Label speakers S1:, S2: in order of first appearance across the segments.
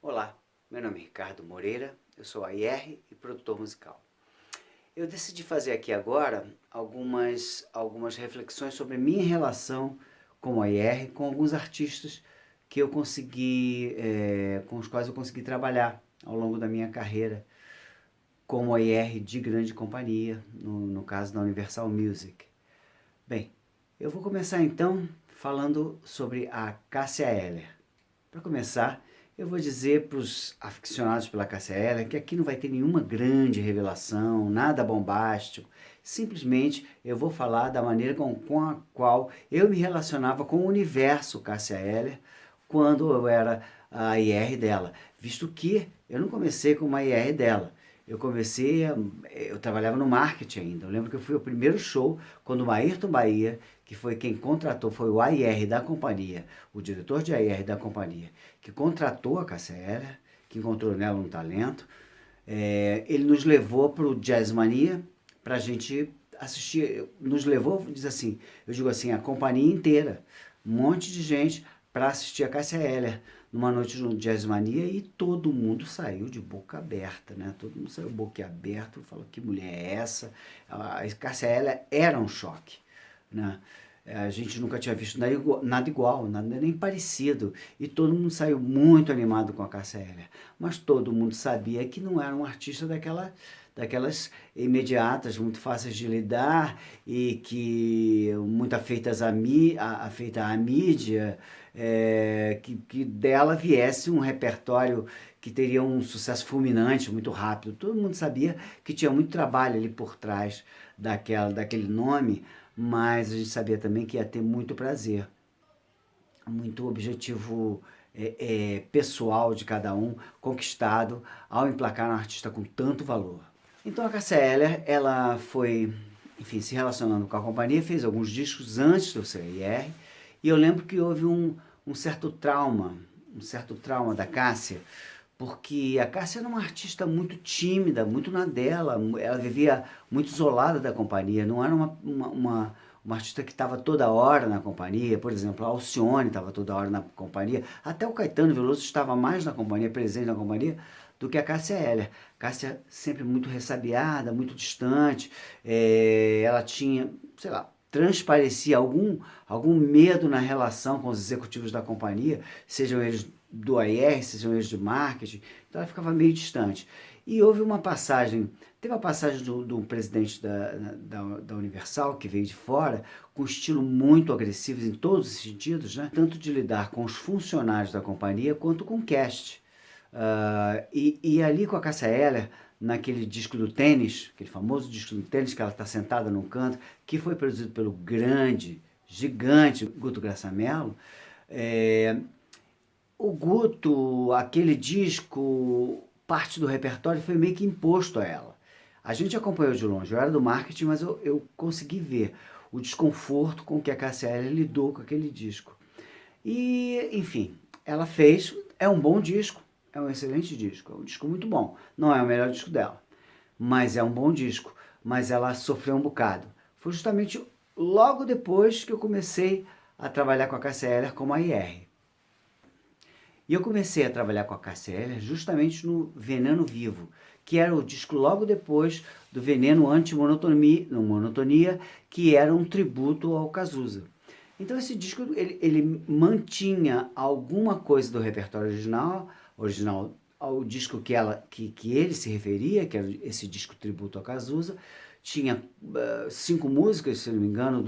S1: Olá, meu nome é Ricardo Moreira, eu sou AR e produtor musical. Eu decidi fazer aqui agora algumas reflexões sobre a minha relação com o AR, com alguns artistas que eu consegui, com os quais eu consegui trabalhar ao longo da minha carreira como AR de grande companhia, no caso da Universal Music. Bem, eu vou começar então falando sobre a Cássia Eller. Para começar, eu vou dizer para os aficionados pela Cássia Eller que aqui não vai ter nenhuma grande revelação, nada bombástico. Simplesmente eu vou falar da maneira com a qual eu me relacionava com o universo Cássia Eller quando eu era a IR dela, visto que eu não comecei com uma IR dela. Eu trabalhava no marketing ainda. Eu lembro que eu fui o primeiro show quando o Ayrton Bahia, que foi quem contratou, foi o AR da companhia, o diretor de AR da companhia, que contratou a Cássia Eller, que encontrou nela um talento. Ele nos levou para o Jazz Mania para a gente assistir. Nos levou, eu digo assim, a companhia inteira, um monte de gente para assistir a Cássia Eller numa noite no Jazz Mania e todo mundo saiu de boca aberta, né? Todo mundo saiu boca aberta e falou, que mulher é essa? A Cássia Eller era um choque, né? A gente nunca tinha visto nada igual, nada nem parecido. E todo mundo saiu muito animado com a Cássia Eller. Mas todo mundo sabia que não era um artista daquelas imediatas, muito fáceis de lidar e que muito afeitas afeita à mídia, que dela viesse um repertório que teria um sucesso fulminante, muito rápido. Todo mundo sabia que tinha muito trabalho ali por trás daquele nome, mas a gente sabia também que ia ter muito prazer, muito objetivo pessoal de cada um conquistado ao emplacar um artista com tanto valor. Então a Cássia Eller, ela foi, enfim, se relacionando com a companhia, fez alguns discos antes do CIR, e eu lembro que houve um certo trauma da Cássia, porque a Cássia era uma artista muito tímida, muito na dela, ela vivia muito isolada da companhia, não era uma artista que estava toda hora na companhia. Por exemplo, a Alcione estava toda hora na companhia, até o Caetano Veloso estava mais na companhia, presente na companhia, do que a Cássia Eller. Cássia sempre muito ressabiada, muito distante, ela tinha, sei lá, transparecia algum medo na relação com os executivos da companhia, sejam eles do AR, sejam eles de marketing, então ela ficava meio distante. E teve a passagem do presidente da Universal, que veio de fora, com estilo muito agressivo em todos os sentidos, né? Tanto de lidar com os funcionários da companhia, quanto com o cast. E ali com a Cássia Eller, naquele disco do tênis, aquele famoso disco do tênis, que ela está sentada num canto, que foi produzido pelo gigante Guto Graçamelo, o Guto, aquele disco, parte do repertório foi meio que imposto a ela. A gente acompanhou de longe, eu era do marketing, mas eu consegui ver o desconforto com que a Cássia Eller lidou com aquele disco. E, enfim, ela fez, é um bom disco, é um excelente disco, é um disco muito bom. Não é o melhor disco dela, mas é um bom disco. Mas ela sofreu um bocado. Foi justamente logo depois que eu comecei a trabalhar com a Cássia Eller como AR. E eu comecei a trabalhar com a Cássia Eller justamente no Veneno Vivo, que era o disco logo depois do Veneno Anti-Monotonia, que era um tributo ao Cazuza. Então esse disco ele mantinha alguma coisa do repertório original ao disco que ele se referia, que era esse disco tributo ao Cazuza. Tinha 5 músicas, se não me engano,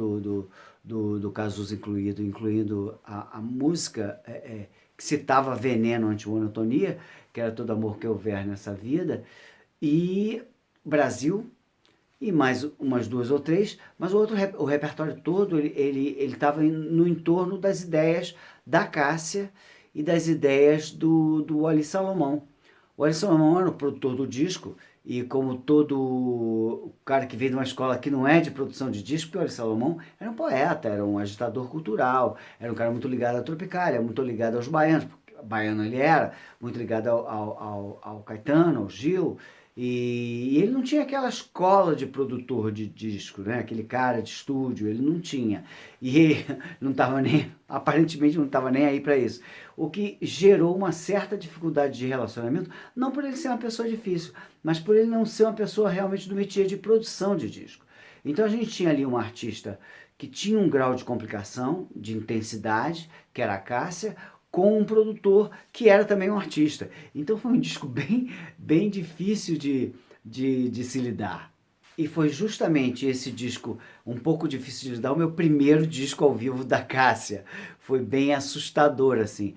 S1: do Cazuza incluindo a música que citava Veneno Anti-Monotonia, que era Todo Amor Que Houver Nessa Vida, e Brasil, e mais umas 2 ou 3, mas o repertório todo ele estava no entorno das ideias da Cássia e das ideias do Ali Salomão. O Ali Salomão era o produtor do disco, e como todo cara que veio de uma escola que não é de produção de disco, porque o Ali Salomão era um poeta, era um agitador cultural, era um cara muito ligado à Tropicália, muito ligado aos baianos, porque baiano ele era, muito ligado ao Caetano, ao Gil, E ele não tinha aquela escola de produtor de disco, né? Aquele cara de estúdio, ele não tinha. E ele não estava nem, aparentemente não estava nem aí para isso. O que gerou uma certa dificuldade de relacionamento, não por ele ser uma pessoa difícil, mas por ele não ser uma pessoa realmente do métier de produção de disco. Então a gente tinha ali uma artista que tinha um grau de complicação, de intensidade, que era a Cássia, com um produtor que era também um artista. Então foi um disco bem difícil de se lidar. E foi justamente esse disco um pouco difícil de lidar, o meu primeiro disco ao vivo da Cássia. Foi bem assustador, assim.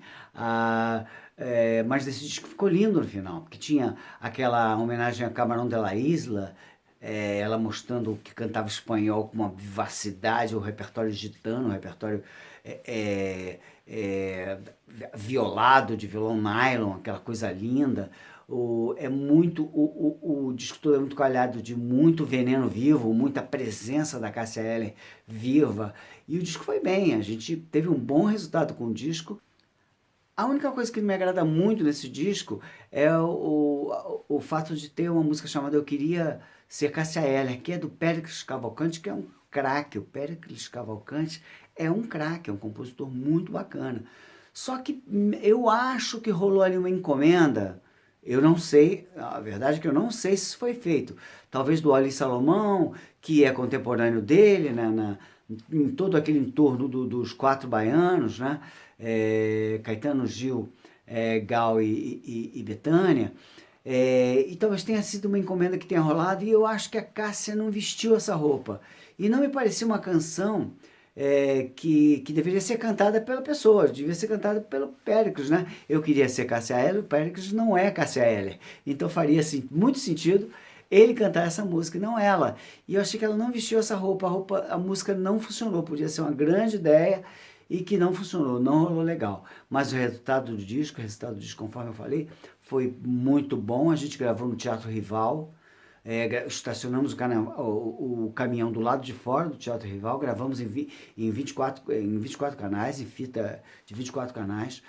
S1: Mas esse disco ficou lindo no final, porque tinha aquela homenagem a Camarão de la Isla, ela mostrando que cantava espanhol com uma vivacidade, o repertório gitano, o repertório é, é, violado de violão nylon, aquela coisa linda. O disco todo é muito calhado de muito veneno vivo, muita presença da Cássia Eller viva. E o disco foi bem, a gente teve um bom resultado com o disco. A única coisa que me agrada muito nesse disco é o fato de ter uma música chamada Eu Queria Ser Cássia Eller, que é do Péricles Cavalcante, que é um craque. O Péricles Cavalcante é um craque, é um compositor muito bacana. Só que eu acho que rolou ali uma encomenda, eu não sei, a verdade é que eu não sei se isso foi feito. Talvez do Ali Salomão, que é contemporâneo dele, né, em todo aquele entorno dos quatro baianos, né? Caetano, Gil, Gal e Bethânia. E talvez tenha sido uma encomenda que tenha rolado, e eu acho que a Cássia não vestiu essa roupa. E não me parecia uma canção que deveria ser cantada pela pessoa, devia ser cantada pelo Péricles, né? Eu queria ser Cássia Eller, o Péricles não é Cássia Eller. Então faria assim, muito sentido ele cantar essa música, e não ela. E eu achei que ela não vestiu essa roupa, a música não funcionou, podia ser uma grande ideia e que não funcionou, não rolou legal. Mas o resultado do disco, conforme eu falei, foi muito bom. A gente gravou no Teatro Rival, estacionamos o caminhão do lado de fora do Teatro Rival, gravamos em 24 canais, em fita de 24 canais,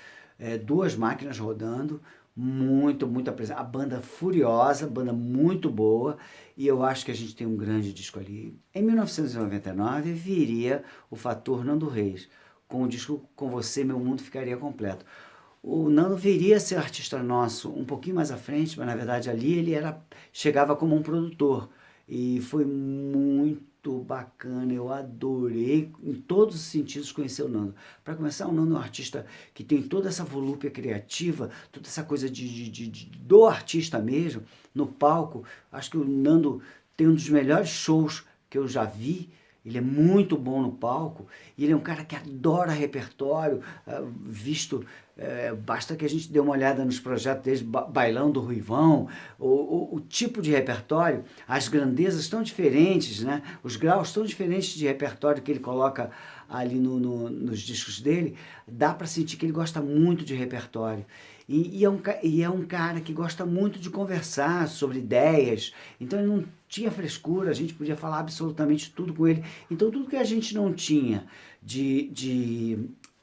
S1: duas máquinas rodando, muita presença. A banda furiosa, banda muito boa, e eu acho que a gente tem um grande disco ali. Em 1999 viria o fator Nando Reis, com o disco Com Você Meu Mundo Ficaria Completo. O Nando viria a ser artista nosso um pouquinho mais à frente, mas na verdade ali chegava como um produtor. E foi muito bacana, eu adorei em todos os sentidos conhecer o Nando. Para começar, o Nando é um artista que tem toda essa volúpia criativa, toda essa coisa do artista mesmo, no palco. Acho que o Nando tem um dos melhores shows que eu já vi. Ele é muito bom no palco, e ele é um cara que adora repertório, basta que a gente dê uma olhada nos projetos desde Bailão do Ruivão, o tipo de repertório, as grandezas tão diferentes, né? Os graus tão diferentes de repertório que ele coloca ali nos discos dele, dá para sentir que ele gosta muito de repertório. E é um cara que gosta muito de conversar sobre ideias, então ele não tinha frescura, a gente podia falar absolutamente tudo com ele. Então tudo que a gente não tinha de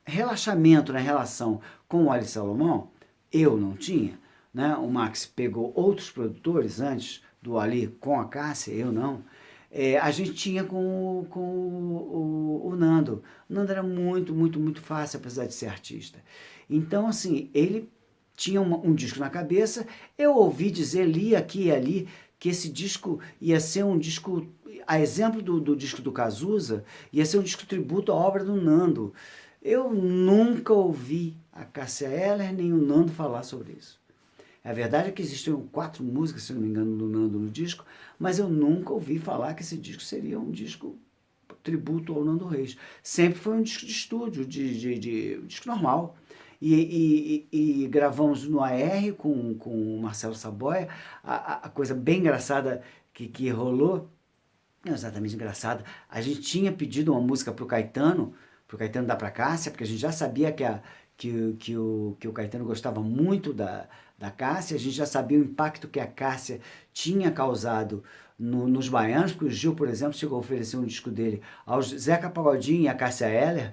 S1: relaxamento na relação com o Ali Salomão, eu não tinha. Né? O Max pegou outros produtores antes do Ali com a Cássia, eu não. A gente tinha com o Nando. O Nando era muito fácil, apesar de ser artista. Então, assim, ele tinha um disco na cabeça, eu ouvi dizer, li aqui e ali, que esse disco ia ser um disco, a exemplo do disco do Cazuza, ia ser um disco tributo à obra do Nando. Eu nunca ouvi a Cássia Eller nem o Nando falar sobre isso. A verdade é que existiam 4 músicas, se não me engano, do Nando no disco, mas eu nunca ouvi falar que esse disco seria um disco tributo ao Nando Reis. Sempre foi um disco de estúdio, de disco normal. E gravamos no AR com o Marcelo Saboia. A coisa bem engraçada que rolou, não exatamente engraçada, a gente tinha pedido uma música pro Caetano dar pra Cássia, porque a gente já sabia que o Caetano gostava muito da Cássia, a gente já sabia o impacto que a Cássia tinha causado nos baianos, porque o Gil, por exemplo, chegou a oferecer um disco dele ao Zeca Pagodinho e a Cássia Eller,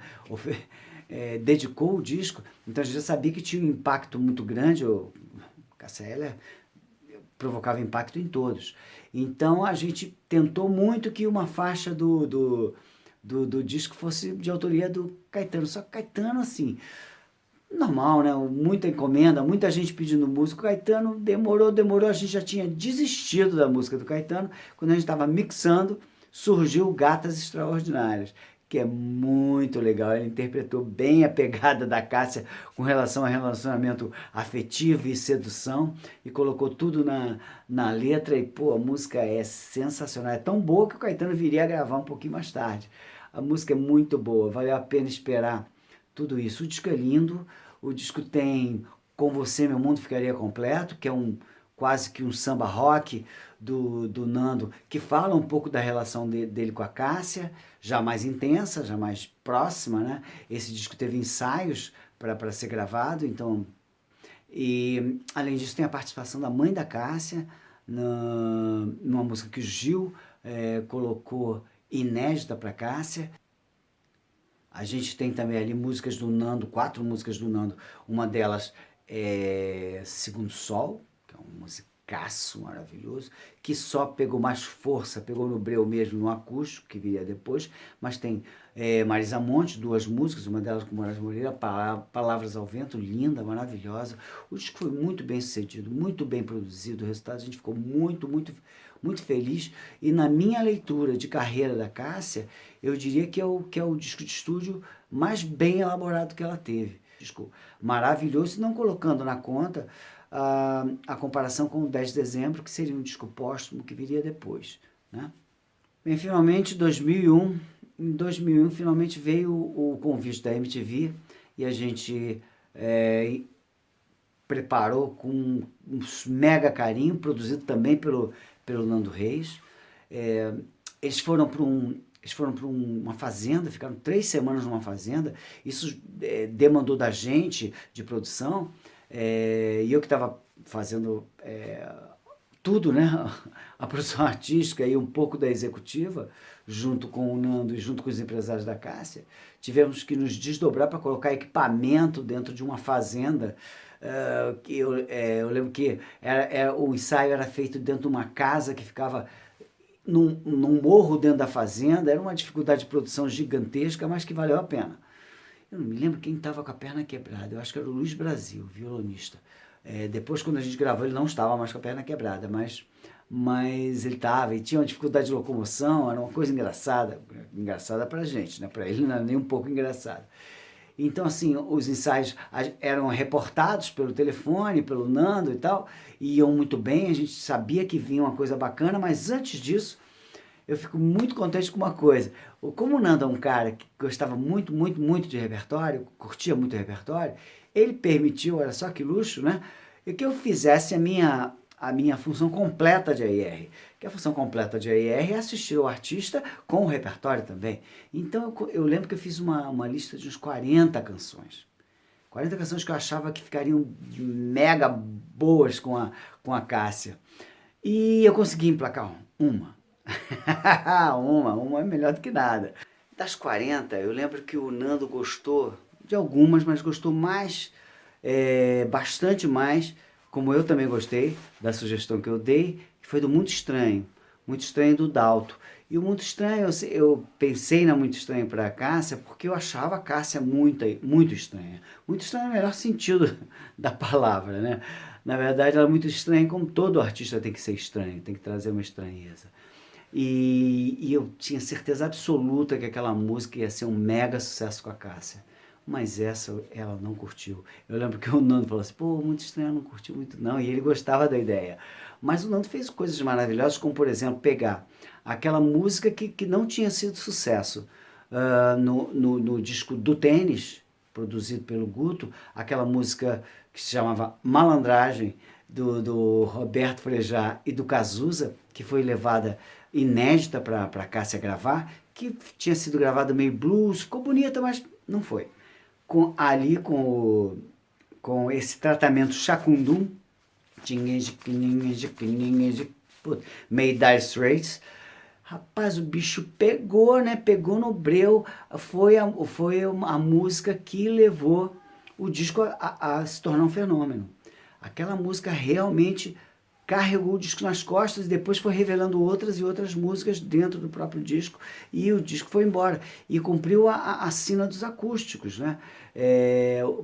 S1: dedicou o disco, então a gente já sabia que tinha um impacto muito grande. A Cássia Eller provocava impacto em todos. Então a gente tentou muito que uma faixa do disco fosse de autoria do Caetano. Só que Caetano, assim, normal, né? Muita encomenda, muita gente pedindo música. O Caetano demorou. A gente já tinha desistido da música do Caetano. Quando a gente estava mixando, surgiu Gatas Extraordinárias, que é muito legal. Ele interpretou bem a pegada da Cássia com relação ao relacionamento afetivo e sedução e colocou tudo na letra. E, pô, a música é sensacional. É tão boa que o Caetano viria a gravar um pouquinho mais tarde. A música é muito boa, valeu a pena esperar tudo isso. O disco é lindo, o disco tem Com Você Meu Mundo Ficaria Completo, que é quase que um samba rock do Nando, que fala um pouco da relação dele com a Cássia, já mais intensa, já mais próxima, né? Esse disco teve ensaios para ser gravado, então... E, além disso, tem a participação da mãe da Cássia, numa música que o Gil colocou inédita para Cássia. A gente tem também ali músicas do Nando, 4 músicas do Nando. Uma delas é Segundo Sol, que é um musicaço maravilhoso, que só pegou mais força, pegou no breu mesmo, no acústico, que viria depois. Mas tem Marisa Monte, 2 músicas, uma delas com Moraes Moreira, Palavras ao Vento, linda, maravilhosa. O disco foi muito bem sucedido, muito bem produzido. O resultado, a gente ficou muito feliz. E na minha leitura de carreira da Cássia, eu diria que é o disco de estúdio mais bem elaborado que ela teve. Disco maravilhoso, não colocando na conta a comparação com o 10 de dezembro, que seria um disco póstumo que viria depois, né? Bem, finalmente, em 2001, finalmente veio o convite da MTV e a gente preparou com um mega carinho, produzido também pelo Nando Reis. Eles foram para uma fazenda, ficaram 3 semanas numa fazenda. Isso demandou da gente, de produção, e eu que estava fazendo tudo, né? A produção artística e um pouco da executiva, junto com o Nando e junto com os empresários da Cássia, tivemos que nos desdobrar para colocar equipamento dentro de uma fazenda. Eu lembro que o ensaio era feito dentro de uma casa que ficava num morro dentro da fazenda. Era uma dificuldade de produção gigantesca, mas que valeu a pena. Eu não me lembro quem estava com a perna quebrada. Eu acho que era o Luiz Brasil, violonista. Depois, quando a gente gravou, ele não estava mais com a perna quebrada, mas ele estava e tinha uma dificuldade de locomoção. Era uma coisa engraçada pra gente, né? Para ele não era nem um pouco engraçado. Então, assim, os ensaios eram reportados pelo telefone, pelo Nando e tal, e iam muito bem, a gente sabia que vinha uma coisa bacana, mas antes disso, eu fico muito contente com uma coisa. Como o Nando é um cara que gostava muito de repertório, curtia muito repertório, ele permitiu, olha só que luxo, né? E que eu fizesse a minha função completa de AIR. Que a função completa de AIR é assistir o artista com o repertório também. Então eu lembro que eu fiz uma lista de uns 40 canções. 40 canções que eu achava que ficariam mega boas com a Cássia. E eu consegui emplacar uma. Uma é melhor do que nada. Das 40, eu lembro que o Nando gostou de algumas, mas gostou mais, bastante mais, como eu também gostei da sugestão que eu dei, que foi do Muito Estranho do Dalto. E o Muito Estranho, eu pensei na Muito Estranho para a Cássia, porque eu achava a Cássia muito estranha. Muito estranha no melhor sentido da palavra, né? Na verdade, ela é muito estranha, como todo artista tem que ser estranho, tem que trazer uma estranheza. E eu tinha certeza absoluta que aquela música ia ser um mega sucesso com a Cássia. Mas essa ela não curtiu. Eu lembro que o Nando falou assim, pô, Muito Estranho, não curtiu muito não. E ele gostava da ideia. Mas o Nando fez coisas maravilhosas, como por exemplo, pegar aquela música que não tinha sido sucesso no disco do Tênis, produzido pelo Guto, aquela música que se chamava Malandragem, do Roberto Frejá e do Cazuza, que foi levada inédita para a Cássia gravar, que tinha sido gravada meio blues, ficou bonita, mas não foi. Com esse tratamento chacundum, meio Dire Straits, rapaz, o bicho pegou, né? Pegou no breu. Foi a música que levou o disco a se tornar um fenômeno. Aquela música realmente carregou o disco nas costas e depois foi revelando outras e outras músicas dentro do próprio disco, e o disco foi embora e cumpriu a sina dos acústicos, né?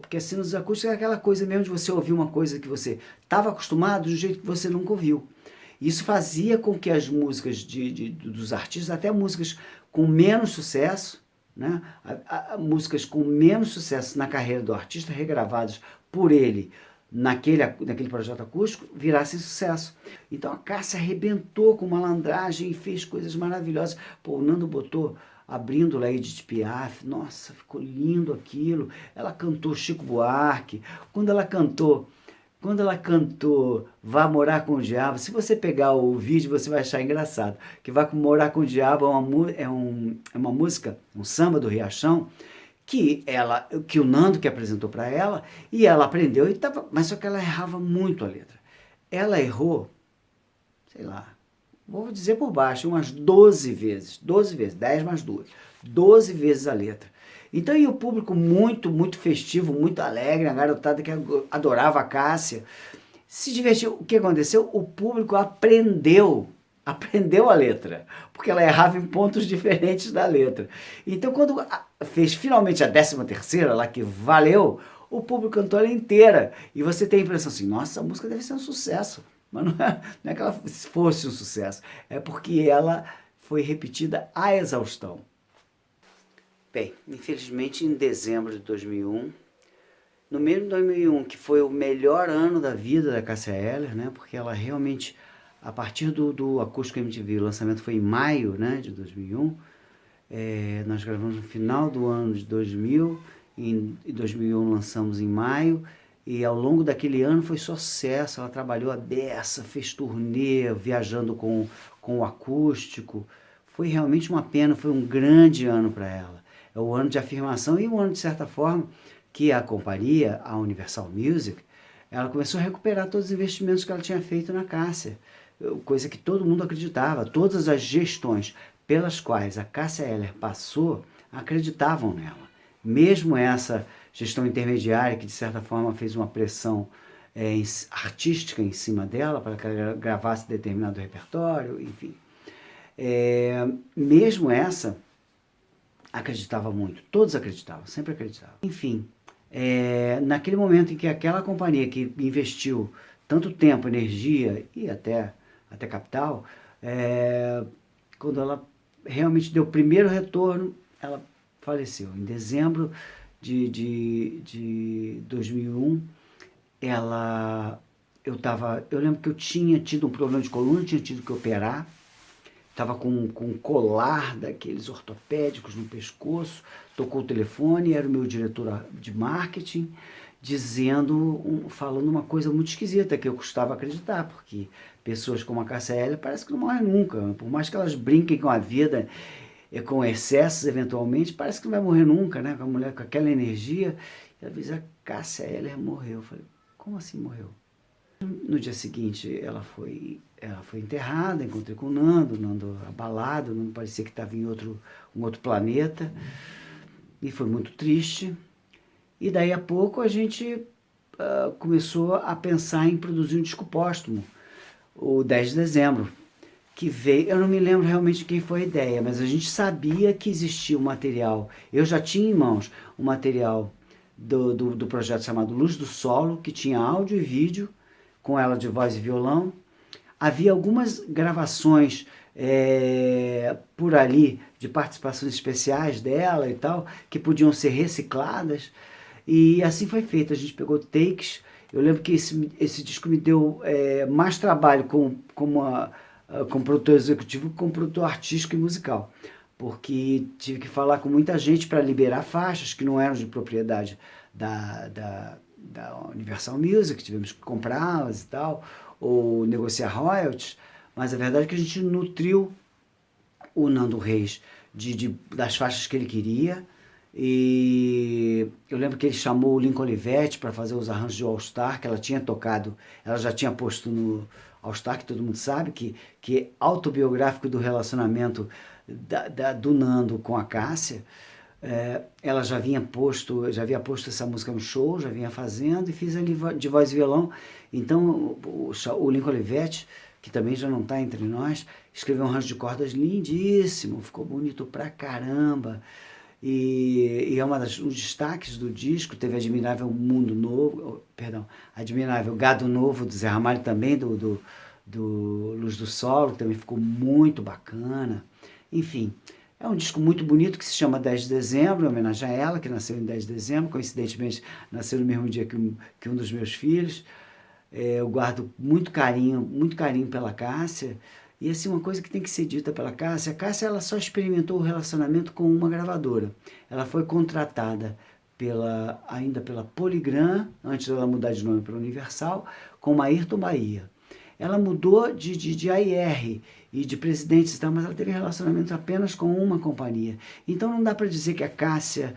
S1: Porque a sina dos acústicos é aquela coisa mesmo de você ouvir uma coisa que você estava acostumado de um jeito que você nunca ouviu. Isso fazia com que as músicas dos artistas, até músicas com menos sucesso, né? Músicas com menos sucesso na carreira do artista, regravadas por ele naquele projeto acústico, virassem sucesso. Então a Cássia arrebentou com malandragem e fez coisas maravilhosas. Pô, o Nando botou abrindo lá Edith Piaf, nossa, ficou lindo aquilo. Ela cantou Chico Buarque. Quando ela cantou Vá Morar com o Diabo, se você pegar o vídeo, você vai achar engraçado. Que Vá Morar com o Diabo é uma música, um samba do Riachão, que o Nando que apresentou para ela, e ela aprendeu, mas só que ela errava muito a letra. Ela errou, sei lá, vou dizer por baixo, umas 12 vezes, 10 mais 2, 12 vezes a letra. Então, e o público muito, muito festivo, muito alegre, a garotada que adorava a Cássia, se divertiu. O que aconteceu? O público aprendeu a letra, porque ela errava em pontos diferentes da letra. Então, quando fez finalmente a 13ª, lá que valeu, o público cantou ela inteira. E você tem a impressão assim, nossa, a música deve ser um sucesso. Mas não é que ela fosse um sucesso, é porque ela foi repetida à exaustão. Bem, infelizmente em dezembro de 2001, no mesmo 2001, que foi o melhor ano da vida da Cássia Eller, né, porque ela realmente, a partir do Acústico MTV, o lançamento foi em maio, né, de 2001, nós gravamos no final do ano de 2000, em 2001 lançamos em maio, e ao longo daquele ano foi só sucesso. Ela trabalhou a beça, fez turnê, viajando com o acústico. Foi realmente uma pena, foi um grande ano para ela. É o ano de afirmação e um ano, de certa forma, que a companhia, a Universal Music, ela começou a recuperar todos os investimentos que ela tinha feito na Cássia, coisa que todo mundo acreditava. Todas as gestões pelas quais a Cássia Eller passou acreditavam nela. Mesmo essa gestão intermediária, que de certa forma fez uma pressão artística em cima dela, para que ela gravasse determinado repertório, enfim. Mesmo essa, acreditava muito, todos acreditavam, sempre acreditavam. Enfim, naquele momento em que aquela companhia que investiu tanto tempo, energia e até capital, quando ela realmente deu o primeiro retorno, ela faleceu. Em dezembro de 2001, eu lembro que eu tinha tido um problema de coluna, tinha tido que operar, estava com um colar daqueles ortopédicos no pescoço, tocou o telefone, era o meu diretor de marketing, falando uma coisa muito esquisita, que eu custava acreditar, porque pessoas como a Cássia Eller parece que não morrem nunca, por mais que elas brinquem com a vida, com excessos eventualmente, parece que não vai morrer nunca, né? Com a mulher com aquela energia. E às vezes a Cássia Eller morreu. Eu falei, como assim morreu? No dia seguinte ela foi enterrada, encontrei com o Nando abalado, não parecia que estava em um outro planeta, e foi muito triste. E daí a pouco a gente começou a pensar em produzir um disco póstumo, o 10 de dezembro, que veio, eu não me lembro realmente de quem foi a ideia, mas a gente sabia que existia um material, eu já tinha em mãos um material do projeto chamado Luz do Solo, que tinha áudio e vídeo, com ela de voz e violão. Havia algumas gravações por ali, de participações especiais dela e tal, que podiam ser recicladas, e assim foi feito. A gente pegou takes. Eu lembro que esse disco me deu mais trabalho como produtor executivo, como produtor artístico e musical, porque tive que falar com muita gente para liberar faixas que não eram de propriedade da Universal Music, tivemos que comprá-las e tal, ou negociar royalties, mas a verdade é que a gente nutriu o Nando Reis das faixas que ele queria, e eu lembro que ele chamou o Lincoln Olivetti para fazer os arranjos de All Star, que ela tinha tocado, ela já tinha posto no All Star, que todo mundo sabe, que é autobiográfico do relacionamento do Nando com a Cássia. ela já havia posto essa música no show, já vinha fazendo, e fiz ali de voz e violão. Então o Lincoln Olivetti, que também já não está entre nós, escreveu um arranjo de cordas lindíssimo, ficou bonito pra caramba. E é um dos destaques do disco. Teve Admirável Mundo Novo, perdão, Admirável Gado Novo, do Zé Ramalho, também, do Luz do Sol, que também ficou muito bacana. Enfim, é um disco muito bonito que se chama 10 de Dezembro, em homenagem a ela, que nasceu em 10 de dezembro, coincidentemente nasceu no mesmo dia que um dos meus filhos. Eu guardo muito carinho pela Cássia. E assim, uma coisa que tem que ser dita pela Cássia: a Cássia, ela só experimentou o relacionamento com uma gravadora. Ela foi contratada ainda pela Polygram, antes dela mudar de nome para Universal, com a Ayrton Bahia. Ela mudou de AIR e de presidentes e tal, mas ela teve relacionamento apenas com uma companhia. Então não dá para dizer que a Cássia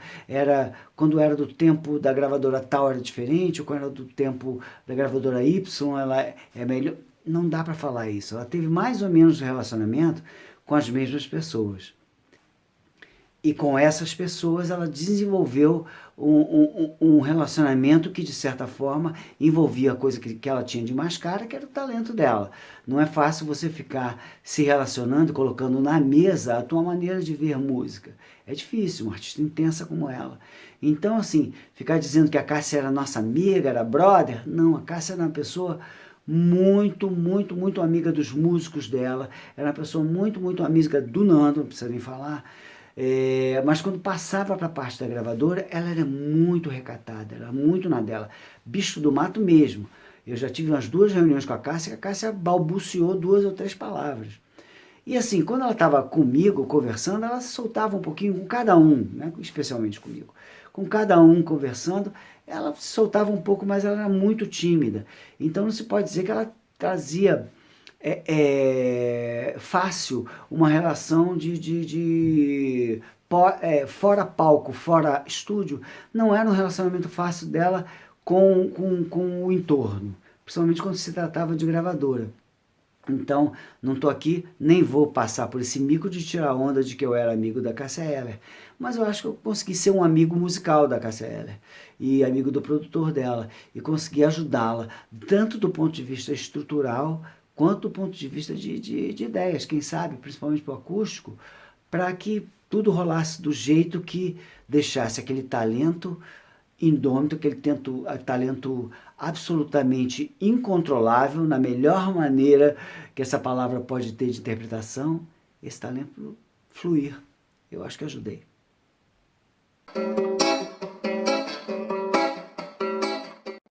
S1: quando era do tempo da gravadora tal era diferente, ou quando era do tempo da gravadora Y, ela é melhor. Não dá para falar isso. Ela teve mais ou menos relacionamento com as mesmas pessoas. E com essas pessoas ela desenvolveu um relacionamento que, de certa forma, envolvia a coisa que ela tinha de mais cara, que era o talento dela. Não é fácil você ficar se relacionando, colocando na mesa a tua maneira de ver música. É difícil, uma artista intensa como ela. Então, assim, ficar dizendo que a Cássia era nossa amiga, era brother, não, a Cássia era uma pessoa muito, muito, muito amiga dos músicos dela, era uma pessoa muito, muito amiga do Nando, não precisa nem falar. Mas quando passava para a parte da gravadora, ela era muito recatada, era muito na dela, bicho do mato mesmo. Eu já tive umas 2 reuniões com a Cássia balbuciou 2 ou 3 palavras. E assim, quando ela estava comigo, conversando, ela se soltava um pouquinho com cada um, né? Especialmente comigo. Com cada um conversando, ela se soltava um pouco, mas ela era muito tímida. Então não se pode dizer que ela trazia fácil uma relação fora palco, fora estúdio. Não era um relacionamento fácil dela com o entorno, principalmente quando se tratava de gravadora. Então, não estou aqui, nem vou passar por esse mico de tirar onda de que eu era amigo da Cássia Eller, mas eu acho que eu consegui ser um amigo musical da Cássia Eller, e amigo do produtor dela, e consegui ajudá-la, tanto do ponto de vista estrutural, quanto do ponto de vista de ideias, quem sabe, principalmente para o acústico, para que tudo rolasse do jeito que deixasse aquele talento indômito, aquele talento absolutamente incontrolável, na melhor maneira que essa palavra pode ter de interpretação, esse talento fluir. Eu acho que ajudei.